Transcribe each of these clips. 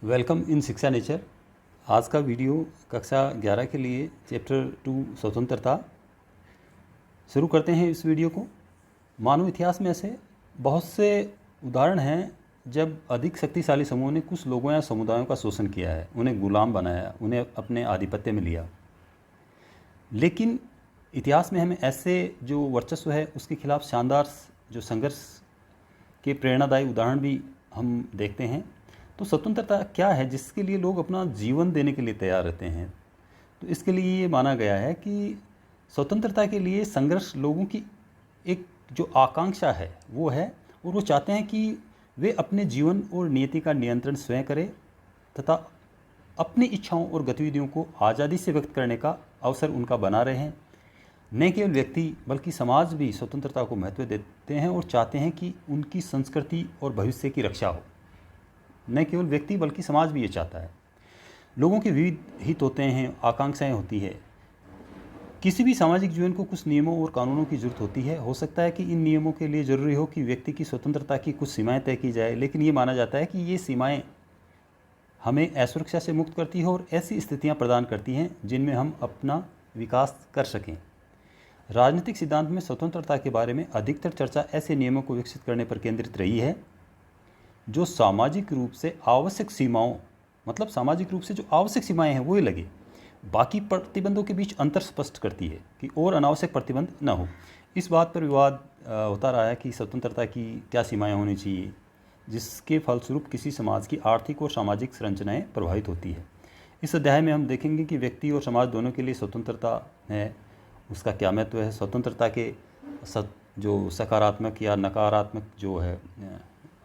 Welcome in शिक्षा nature. आज का वीडियो कक्षा 11 के लिए चैप्टर 2 स्वतंत्रता। शुरू करते हैं इस वीडियो को। मानव इतिहास में ऐसे बहुत से उदाहरण हैं जब अधिक शक्तिशाली समूह ने कुछ लोगों या समुदायों का शोषण किया है, उन्हें गुलाम बनाया, उन्हें अपने आधिपत्य में लिया। लेकिन इतिहास में हमें ऐसे जो वर्चस्व है उसके खिलाफ शानदार जो संघर्ष के प्रेरणादायी उदाहरण भी हम देखते हैं। तो स्वतंत्रता क्या है जिसके लिए लोग अपना जीवन देने के लिए तैयार रहते हैं? तो इसके लिए ये माना गया है कि स्वतंत्रता के लिए संघर्ष लोगों की एक जो आकांक्षा है वो है, और वो चाहते हैं कि वे अपने जीवन और नियति का नियंत्रण स्वयं करें तथा अपनी इच्छाओं और गतिविधियों को आज़ादी से व्यक्त करने का अवसर उनका बना रहे हैं। न केवल व्यक्ति बल्कि समाज भी स्वतंत्रता को महत्व देते हैं और चाहते हैं कि उनकी संस्कृति और भविष्य की रक्षा हो। न केवल व्यक्ति बल्कि समाज भी ये चाहता है। लोगों के विविध हित होते हैं, आकांक्षाएं होती है। किसी भी सामाजिक जीवन को कुछ नियमों और कानूनों की जरूरत होती है। हो सकता है कि इन नियमों के लिए ज़रूरी हो कि व्यक्ति की स्वतंत्रता की कुछ सीमाएं तय की जाए, लेकिन ये माना जाता है कि ये सीमाएं हमें असुरक्षा से मुक्त करती है और ऐसी स्थितियां प्रदान करती हैं जिनमें हम अपना विकास कर सकें। राजनीतिक सिद्धांत में स्वतंत्रता के बारे में अधिकतर चर्चा ऐसे नियमों को विकसित करने पर केंद्रित रही है जो सामाजिक रूप से आवश्यक सीमाओं, मतलब सामाजिक रूप से जो आवश्यक सीमाएं हैं वो ही लगे, बाकी प्रतिबंधों के बीच अंतर स्पष्ट करती है कि और अनावश्यक प्रतिबंध न हो। इस बात पर विवाद होता रहा है कि स्वतंत्रता की क्या सीमाएं होनी चाहिए, जिसके फलस्वरूप किसी समाज की आर्थिक और सामाजिक संरचनाएं प्रभावित होती है। इस अध्याय में हम देखेंगे कि व्यक्ति और समाज दोनों के लिए स्वतंत्रता है, उसका क्या महत्व है, स्वतंत्रता के जो सकारात्मक या नकारात्मक जो है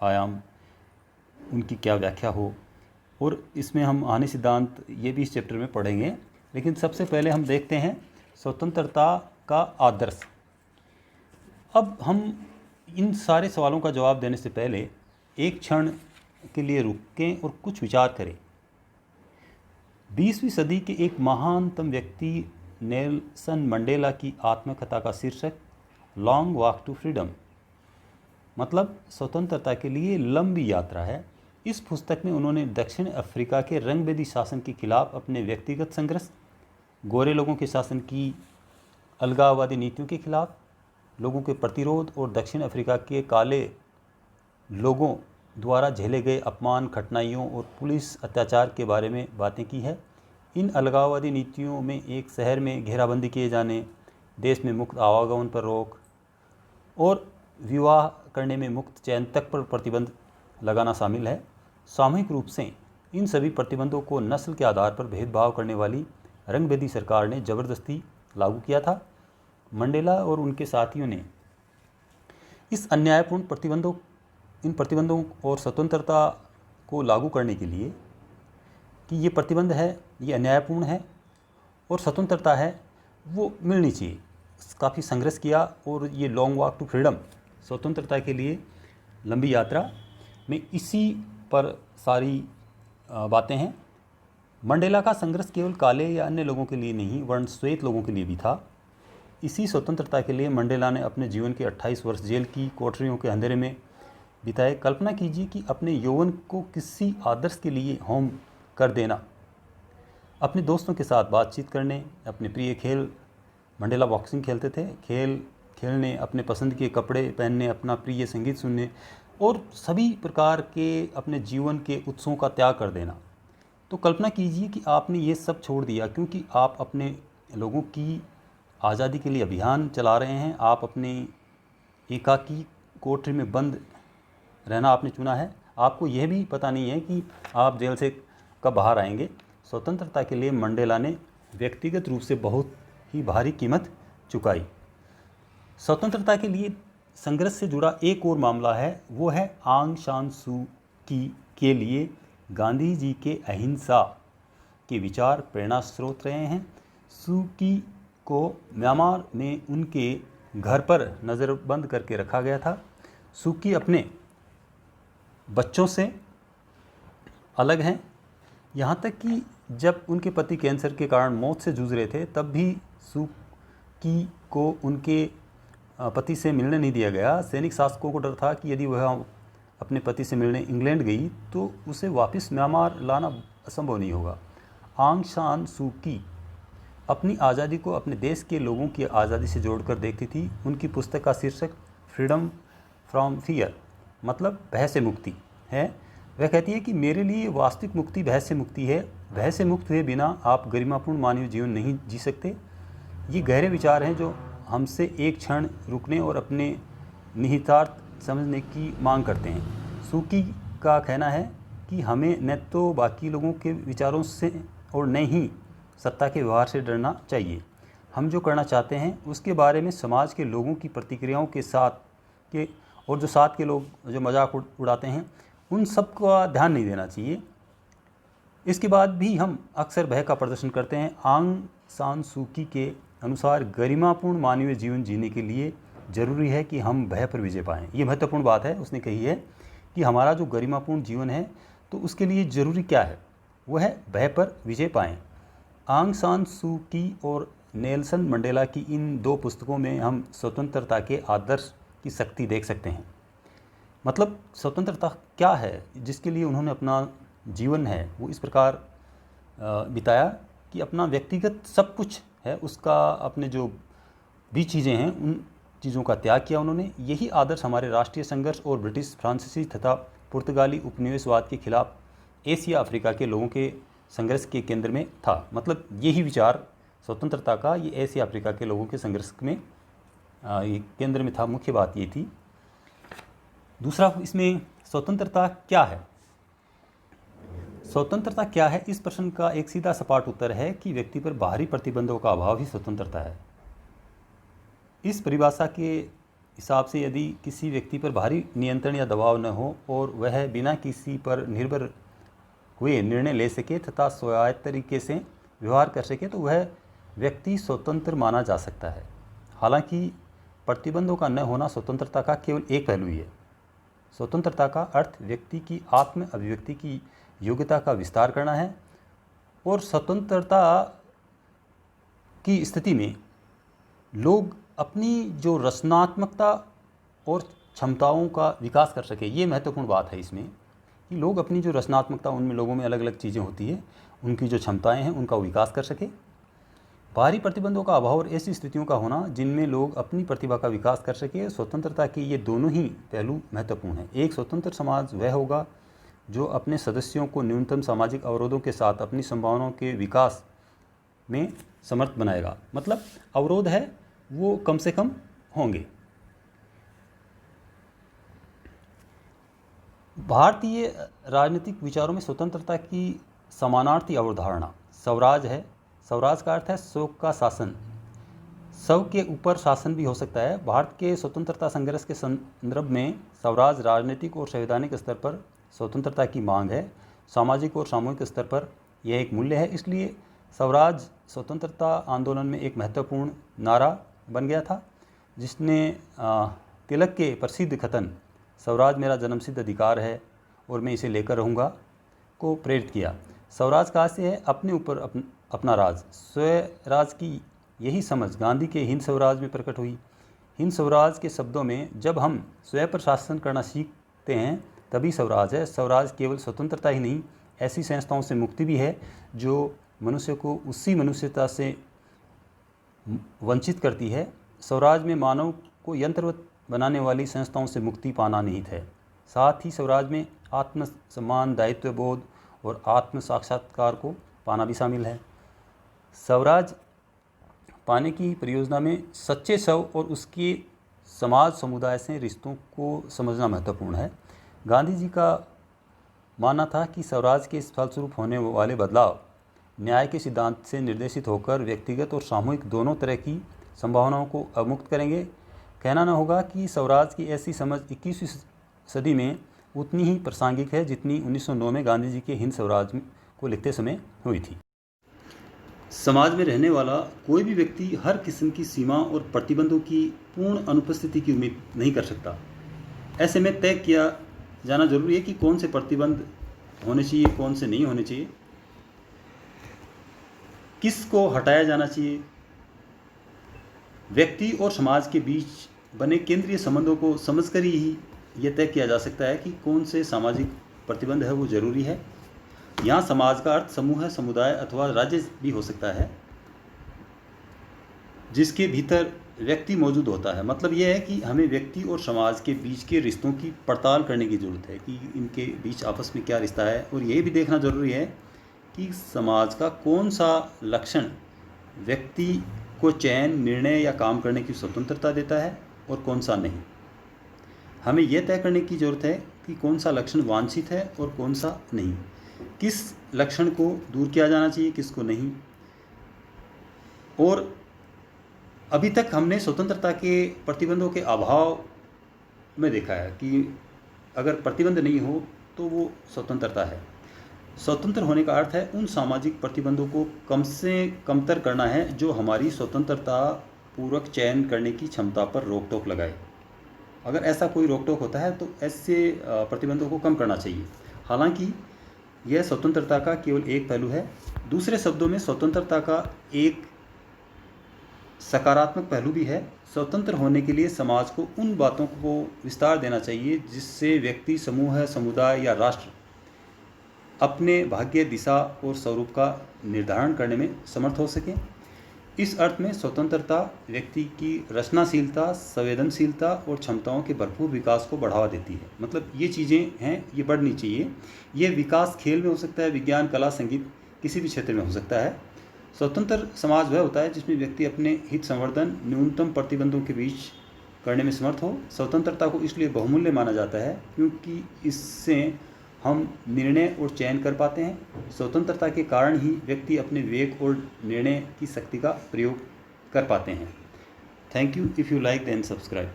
आयाम, उनकी क्या व्याख्या हो, और इसमें हम आने सिद्धांत ये भी इस चैप्टर में पढ़ेंगे। लेकिन सबसे पहले हम देखते हैं स्वतंत्रता का आदर्श। अब हम इन सारे सवालों का जवाब देने से पहले एक क्षण के लिए रुकें और कुछ विचार करें। 20वीं सदी के एक महानतम व्यक्ति नेल्सन मंडेला की आत्मकथा का शीर्षक लॉन्ग वॉक टू फ्रीडम, मतलब स्वतंत्रता के लिए लंबी यात्रा है। इस पुस्तक में उन्होंने दक्षिण अफ्रीका के रंगभेदी शासन के खिलाफ अपने व्यक्तिगत संघर्ष, गोरे लोगों के शासन की अलगाववादी नीतियों के खिलाफ लोगों के प्रतिरोध और दक्षिण अफ्रीका के काले लोगों द्वारा झेले गए अपमान, कठिनाइयों और पुलिस अत्याचार के बारे में बातें की है। इन अलगाववादी नीतियों में एक शहर में घेराबंदी किए जाने, देश में मुक्त आवागमन पर रोक और विवाह करने में मुक्त चयन तक पर प्रतिबंध लगाना शामिल है। सामूहिक रूप से इन सभी प्रतिबंधों को नस्ल के आधार पर भेदभाव करने वाली रंगभेदी सरकार ने ज़बरदस्ती लागू किया था। मंडेला और उनके साथियों ने इस अन्यायपूर्ण प्रतिबंधों और स्वतंत्रता को लागू करने के लिए कि ये प्रतिबंध है, ये अन्यायपूर्ण है और स्वतंत्रता है वो मिलनी चाहिए, काफ़ी संघर्ष किया। और ये लॉन्ग वॉक टू फ्रीडम, स्वतंत्रता के लिए लंबी यात्रा में इसी पर सारी बातें हैं। मंडेला का संघर्ष केवल काले या अन्य लोगों के लिए नहीं, वर्ण श्वेत लोगों के लिए भी था। इसी स्वतंत्रता के लिए मंडेला ने अपने जीवन के 28 वर्ष जेल की कोठरियों के अंधेरे में बिताए। कल्पना कीजिए कि अपने यौवन को किसी आदर्श के लिए होम कर देना, अपने दोस्तों के साथ बातचीत करने, अपने प्रिय खेल, मंडेला बॉक्सिंग खेलते थे, खेल खेलने, अपने पसंद के कपड़े पहनने, अपना प्रिय संगीत सुनने और सभी प्रकार के अपने जीवन के उत्सवों का त्याग कर देना। तो कल्पना कीजिए कि आपने ये सब छोड़ दिया क्योंकि आप अपने लोगों की आज़ादी के लिए अभियान चला रहे हैं। आप अपने एकाकी कोठरी में बंद रहना आपने चुना है। आपको यह भी पता नहीं है कि आप जेल से कब बाहर आएंगे। स्वतंत्रता के लिए मंडेला ने व्यक्तिगत रूप से बहुत ही भारी कीमत चुकाई। स्वतंत्रता के लिए संघर्ष से जुड़ा एक और मामला है, वो है आंग सान सू की के लिए गांधी जी के अहिंसा के विचार प्रेरणा स्रोत रहे हैं। सू की को म्यांमार में उनके घर पर नज़रबंद करके रखा गया था। सू की अपने बच्चों से अलग हैं, यहाँ तक कि जब उनके पति कैंसर के कारण मौत से जूझ रहे थे तब भी सू की को उनके पति से मिलने नहीं दिया गया। सैनिक शासकों को डर था कि यदि वह अपने पति से मिलने इंग्लैंड गई तो उसे वापस म्यांमार लाना असंभव नहीं होगा। आंग सान सू की अपनी आज़ादी को अपने देश के लोगों की आज़ादी से जोड़कर देखती थी। उनकी पुस्तक का शीर्षक फ्रीडम फ्रॉम फियर मतलब भय से मुक्ति है। वह कहती है कि मेरे लिए वास्तविक मुक्ति भय से मुक्ति है। भय से मुक्त हुए बिना आप गरिमापूर्ण मानवीय जीवन नहीं जी सकते। ये गहरे विचार हैं जो हमसे एक क्षण रुकने और अपने निहितार्थ समझने की मांग करते हैं। सूकी का कहना है कि हमें न तो बाकी लोगों के विचारों से और न ही सत्ता के व्यवहार से डरना चाहिए। हम जो करना चाहते हैं उसके बारे में समाज के लोगों की प्रतिक्रियाओं के साथ के और जो साथ के लोग जो मजाक उड़ाते हैं उन सब का ध्यान नहीं देना चाहिए। इसके बाद भी हम अक्सर भय का प्रदर्शन करते हैं। आंग सान सू की के अनुसार गरिमापूर्ण मानवीय जीवन जीने के लिए ज़रूरी है कि हम भय पर विजय पाएँ। ये महत्वपूर्ण बात है। उसने कही है कि हमारा जो गरिमापूर्ण जीवन है तो उसके लिए ज़रूरी क्या है, वह है भय पर विजय पाएँ। आंग सान सू की और नेल्सन मंडेला की इन दो पुस्तकों में हम स्वतंत्रता के आदर्श की शक्ति देख सकते हैं। मतलब स्वतंत्रता क्या है जिसके लिए उन्होंने अपना जीवन है वो इस प्रकार बिताया कि अपना व्यक्तिगत सब कुछ है उसका, अपने जो भी चीज़ें हैं उन चीज़ों का त्याग किया उन्होंने। यही आदर्श हमारे राष्ट्रीय संघर्ष और ब्रिटिश, फ्रांसीसी तथा पुर्तगाली उपनिवेशवाद के खिलाफ एशिया अफ्रीका के लोगों के संघर्ष के केंद्र में था। मतलब यही विचार स्वतंत्रता का ये एशिया अफ्रीका के लोगों के संघर्ष में ये केंद्र में था। मुख्य बात ये थी। दूसरा, इसमें स्वतंत्रता क्या है। स्वतंत्रता क्या है इस प्रश्न का एक सीधा सपाट उत्तर है कि व्यक्ति पर बाहरी प्रतिबंधों का अभाव ही स्वतंत्रता है। इस परिभाषा के हिसाब से यदि किसी व्यक्ति पर बाहरी नियंत्रण या दबाव न हो और वह बिना किसी पर निर्भर हुए निर्णय ले सके तथा स्वायत्त तरीके से व्यवहार कर सके तो वह व्यक्ति स्वतंत्र माना जा सकता है। हालांकि प्रतिबंधों का न होना स्वतंत्रता का केवल एक पहलू ही है। स्वतंत्रता का अर्थ व्यक्ति की आत्म अभिव्यक्ति की योग्यता का विस्तार करना है और स्वतंत्रता की स्थिति में लोग अपनी जो रचनात्मकता और क्षमताओं का विकास कर सके। ये महत्वपूर्ण बात है इसमें कि लोग अपनी जो रचनात्मकता, उनमें लोगों में अलग अलग चीज़ें होती है, उनकी जो क्षमताएं हैं उनका विकास कर सके। बाहरी प्रतिबंधों का अभाव और ऐसी स्थितियों का होना जिनमें लोग अपनी प्रतिभा का विकास कर सके। स्वतंत्रता के ये दोनों ही पहलू महत्वपूर्ण हैं। एक स्वतंत्र समाज वह होगा जो अपने सदस्यों को न्यूनतम सामाजिक अवरोधों के साथ अपनी संभावनाओं के विकास में समर्थ बनाएगा। मतलब अवरोध है वो कम से कम होंगे। भारतीय राजनीतिक विचारों में स्वतंत्रता की समानार्थी अवधारणा स्वराज है। स्वराज का अर्थ है स्व का शासन। स्व के ऊपर शासन भी हो सकता है। भारत के स्वतंत्रता संघर्ष के संदर्भ में स्वराज राजनीतिक और संवैधानिक स्तर पर स्वतंत्रता की मांग है। सामाजिक और सामूहिक स्तर पर यह एक मूल्य है। इसलिए स्वराज स्वतंत्रता आंदोलन में एक महत्वपूर्ण नारा बन गया था, जिसने तिलक के प्रसिद्ध कथन स्वराज मेरा जन्मसिद्ध अधिकार है और मैं इसे लेकर रहूँगा को प्रेरित किया। स्वराज का से है अपने ऊपर अपना राज। स्वराज की यही समझ गांधी के हिंद स्वराज में प्रकट हुई। हिंद स्वराज के शब्दों में जब हम स्वयं पर शासन करना सीखते हैं तभी स्वराज है। स्वराज केवल स्वतंत्रता ही नहीं, ऐसी संस्थाओं से मुक्ति भी है जो मनुष्य को उसी मनुष्यता से वंचित करती है। स्वराज में मानव को यंत्रवत बनाने वाली संस्थाओं से मुक्ति पाना निहित है। साथ ही स्वराज में आत्मसम्मान, दायित्व बोध और आत्म साक्षात्कार को पाना भी शामिल है। स्वराज पाने की परियोजना में सच्चे स्व और उसके समाज समुदाय से रिश्तों को समझना महत्वपूर्ण है। गांधी जी का मानना था कि स्वराज के फलस्वरूप होने वाले बदलाव न्याय के सिद्धांत से निर्देशित होकर व्यक्तिगत और सामूहिक दोनों तरह की संभावनाओं को अवमुक्त करेंगे। कहना न होगा कि स्वराज की ऐसी समझ 21वीं सदी में उतनी ही प्रासंगिक है जितनी 1909 में गांधी जी के हिंद स्वराज को लिखते समय हुई थी। समाज में रहने वाला कोई भी व्यक्ति हर किस्म की सीमा और प्रतिबंधों की पूर्ण अनुपस्थिति की उम्मीद नहीं कर सकता। ऐसे में तय किया जाना जरूरी है कि कौन से प्रतिबंध होने चाहिए, कौन से नहीं होने चाहिए, किसको हटाया जाना चाहिए। व्यक्ति और समाज के बीच बने केंद्रीय संबंधों को समझकर ही ये तय किया जा सकता है कि कौन से सामाजिक प्रतिबंध है वो ज़रूरी है। यहाँ समाज का अर्थ समूह, समुदाय अथवा राज्य भी हो सकता है जिसके भीतर व्यक्ति मौजूद होता है। मतलब यह है कि हमें व्यक्ति और समाज के बीच के रिश्तों की पड़ताल करने की ज़रूरत है कि इनके बीच आपस में क्या रिश्ता है, और ये भी देखना ज़रूरी है कि समाज का कौन सा लक्षण व्यक्ति को चयन, निर्णय या काम करने की स्वतंत्रता देता है और कौन सा नहीं। हमें यह तय करने की ज़रूरत है कि कौन सा लक्षण वांछित है और कौन सा नहीं, किस लक्षण को दूर किया जाना चाहिए, किसको नहीं। और अभी तक हमने स्वतंत्रता के प्रतिबंधों के अभाव में देखा है कि अगर प्रतिबंध नहीं हो तो वो स्वतंत्रता है। स्वतंत्र होने का अर्थ है उन सामाजिक प्रतिबंधों को कम से कमतर करना है जो हमारी स्वतंत्रता पूर्वक चयन करने की क्षमता पर रोक टोक लगाए। अगर ऐसा कोई रोक टोक होता है तो ऐसे प्रतिबंधों को कम करना चाहिए। हालांकि यह स्वतंत्रता का केवल एक पहलू है। दूसरे शब्दों में स्वतंत्रता का एक सकारात्मक पहलू भी है। स्वतंत्र होने के लिए समाज को उन बातों को विस्तार देना चाहिए जिससे व्यक्ति, समूह, समुदाय या राष्ट्र अपने भाग्य, दिशा और स्वरूप का निर्धारण करने में समर्थ हो सके। इस अर्थ में स्वतंत्रता व्यक्ति की रचनाशीलता, संवेदनशीलता और क्षमताओं के भरपूर विकास को बढ़ावा देती है। मतलब ये चीज़ें हैं, ये बढ़नी चाहिए। ये विकास खेल में हो सकता है, विज्ञान, कला, संगीत, किसी भी क्षेत्र में हो सकता है। स्वतंत्र समाज वह होता है जिसमें व्यक्ति अपने हित संवर्धन न्यूनतम प्रतिबंधों के बीच करने में समर्थ हो। स्वतंत्रता को इसलिए बहुमूल्य माना जाता है क्योंकि इससे हम निर्णय और चयन कर पाते हैं। स्वतंत्रता के कारण ही व्यक्ति अपने विवेक और निर्णय की शक्ति का प्रयोग कर पाते हैं। Thank you. If you like then subscribe.